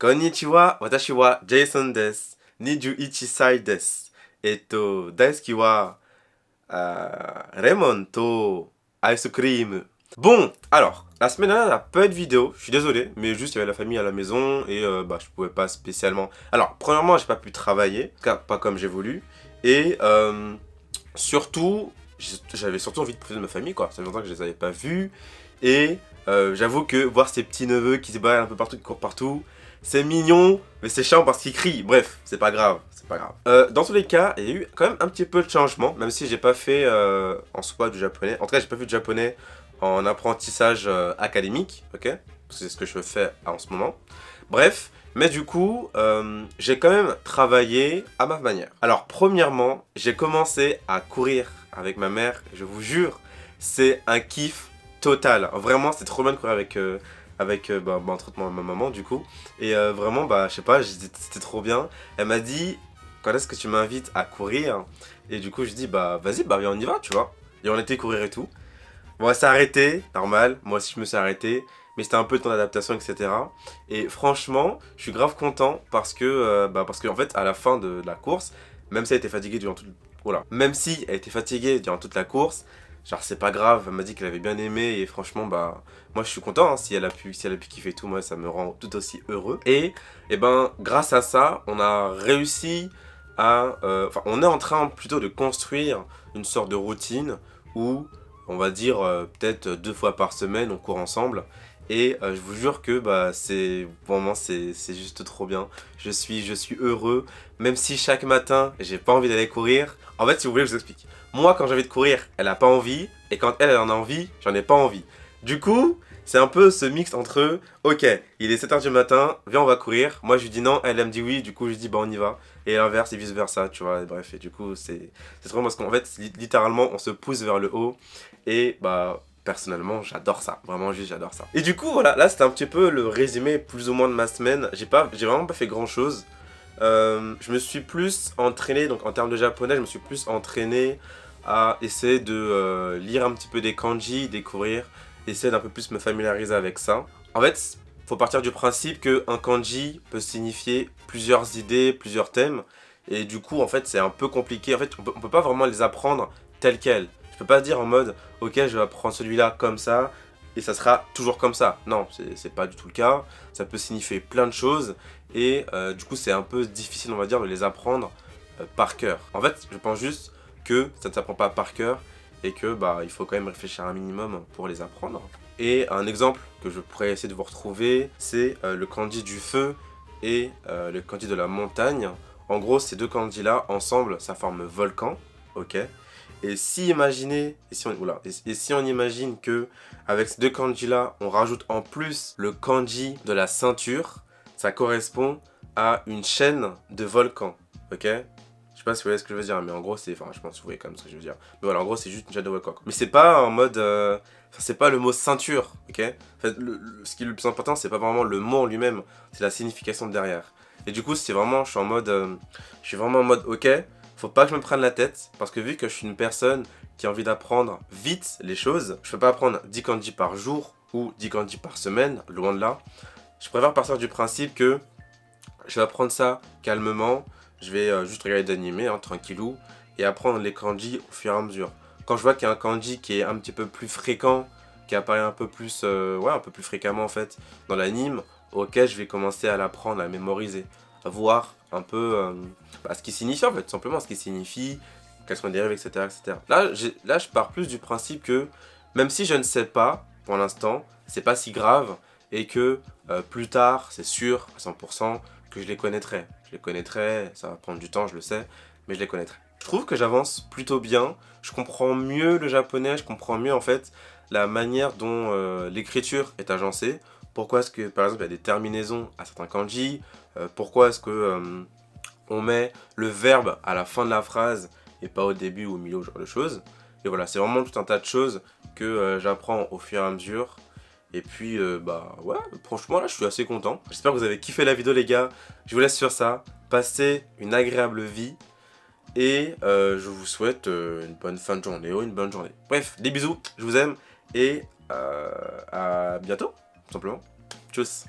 Konnichiwa, watashi wa Jason desu. Niju Ichisai desu. Daisuki wa Lemon to ice cream. Bon, alors, la semaine dernière, il n'y a pas eu de vidéo, je suis désolé, mais juste il y avait la famille à la maison et je pouvais pas spécialement. Alors, premièrement, j'ai pas pu travailler, pas comme j'ai voulu, et surtout, j'avais surtout envie de profiter de ma famille, quoi. Ça fait longtemps que je les avais pas vus, et j'avoue que voir ces petits neveux qui se baladent un peu partout, qui courent partout, c'est mignon, mais c'est chiant parce qu'ils crient. Bref, c'est pas grave, c'est pas grave. Dans tous les cas, il y a eu quand même un petit peu de changement, même si j'ai pas fait en soi du japonais. En tout cas, j'ai pas fait du japonais en apprentissage académique, ok? C'est ce que je fais en ce moment. Bref, mais du coup, j'ai quand même travaillé à ma manière. Alors, premièrement, j'ai commencé à courir avec ma mère. Je vous jure, c'est un kiff total. Vraiment, c'est trop bien de courir avec entre autres ma maman, du coup. Et vraiment, je sais pas, c'était trop bien. Elle m'a dit, quand est-ce que tu m'invites à courir? Et du coup, je dis, vas-y, viens, on y va, tu vois. Et on était courir et tout. Bon, elle s'est arrêtée, normal. Moi aussi, je me suis arrêté. Mais c'était un peu de temps d'adaptation, etc. Et franchement, je suis grave content parce que en fait, à la fin de la course, même si elle était fatiguée durant toute... Même si elle était fatiguée durant toute la course, genre c'est pas grave, elle m'a dit qu'elle avait bien aimé et franchement, moi je suis content, hein, si elle a pu kiffer tout, moi ça me rend tout aussi heureux. Et grâce à ça, on a réussi à... on est en train plutôt de construire une sorte de routine où on va dire peut-être 2 fois par semaine, on court ensemble. Et je vous jure que c'est vraiment c'est juste trop bien. Je suis heureux, même si chaque matin j'ai pas envie d'aller courir. En fait, si vous voulez, je vous explique. Moi, quand j'ai envie de courir, elle a pas envie, et quand elle en a envie, j'en ai pas envie. Du coup, c'est un peu ce mix entre ok, il est 7h du matin, viens on va courir. Moi je lui dis non, elle me dit oui, du coup je dis on y va. Et l'inverse et vice versa, tu vois. Et bref, et du coup c'est trop bien parce qu'en fait littéralement on se pousse vers le haut et personnellement j'adore ça, vraiment juste j'adore ça. Et du coup voilà, là c'était un petit peu le résumé plus ou moins de ma semaine. J'ai vraiment pas fait grand chose. Je me suis plus entraîné, donc en termes de japonais, je me suis plus entraîné à essayer de lire un petit peu des kanji, découvrir, essayer d'un peu plus me familiariser avec ça. En fait, faut partir du principe qu'un kanji peut signifier plusieurs idées, plusieurs thèmes, et du coup, en fait, c'est un peu compliqué. En fait, on peut pas vraiment les apprendre tels quels. Je peux pas dire en mode, ok, je vais apprendre celui-là comme ça, et ça sera toujours comme ça. Non, c'est pas du tout le cas. Ça peut signifier plein de choses, et du coup, c'est un peu difficile, on va dire, de les apprendre par cœur. En fait, je pense juste que ça ne s'apprend pas par cœur, et que il faut quand même réfléchir un minimum pour les apprendre. Et un exemple que je pourrais essayer de vous retrouver, c'est le kanji du feu et le kanji de la montagne. En gros, ces deux kanji là, ensemble, ça forme volcan, ok. Et si on imagine que avec ces deux kanji là, on rajoute en plus le kanji de la ceinture, ça correspond à une chaîne de volcans, ok. Je sais pas si vous voyez ce que je veux dire, mais en gros, je pense que vous voyez quand même ce que je veux dire. Mais voilà, en gros, c'est juste une chaîne de volcans. Mais c'est pas en mode... c'est pas le mot ceinture, ok. En fait, ce qui est le plus important, c'est pas vraiment le mot en lui-même, c'est la signification derrière. Et du coup, je suis vraiment en mode, ok, faut pas que je me prenne la tête, parce que vu que je suis une personne qui a envie d'apprendre vite les choses, je peux pas apprendre 10 kanji par jour, ou 10 kanji par semaine, loin de là. Je préfère partir du principe que je vais apprendre ça calmement, je vais juste regarder d'animé, tranquillou, et apprendre les kanji au fur et à mesure. Quand je vois qu'il y a un kanji qui est un petit peu plus fréquent, qui apparaît un peu plus, un peu plus fréquemment en fait, dans l'anime, ok, je vais commencer à l'apprendre, à mémoriser, à voir un peu ce qui signifie en fait, tout simplement ce qui signifie, quels sont les dérivés, etc. etc. Là, je pars plus du principe que, même si je ne sais pas, pour l'instant, c'est pas si grave, et que plus tard, c'est sûr, à 100%, que je les connaîtrai. Je les connaîtrai, ça va prendre du temps, je le sais, mais je les connaîtrai. Je trouve que j'avance plutôt bien, je comprends mieux le japonais, je comprends mieux en fait la manière dont l'écriture est agencée. Pourquoi est-ce que par exemple il y a des terminaisons à certains kanji, pourquoi est-ce que on met le verbe à la fin de la phrase et pas au début ou au milieu, ce genre de choses. Et voilà, c'est vraiment tout un tas de choses que j'apprends au fur et à mesure. Et puis, ouais, franchement, là, je suis assez content. J'espère que vous avez kiffé la vidéo, les gars. Je vous laisse sur ça. Passez une agréable vie. Et je vous souhaite une bonne fin de journée ou une bonne journée. Bref, des bisous, je vous aime. Et à bientôt, tout simplement. Tchuss.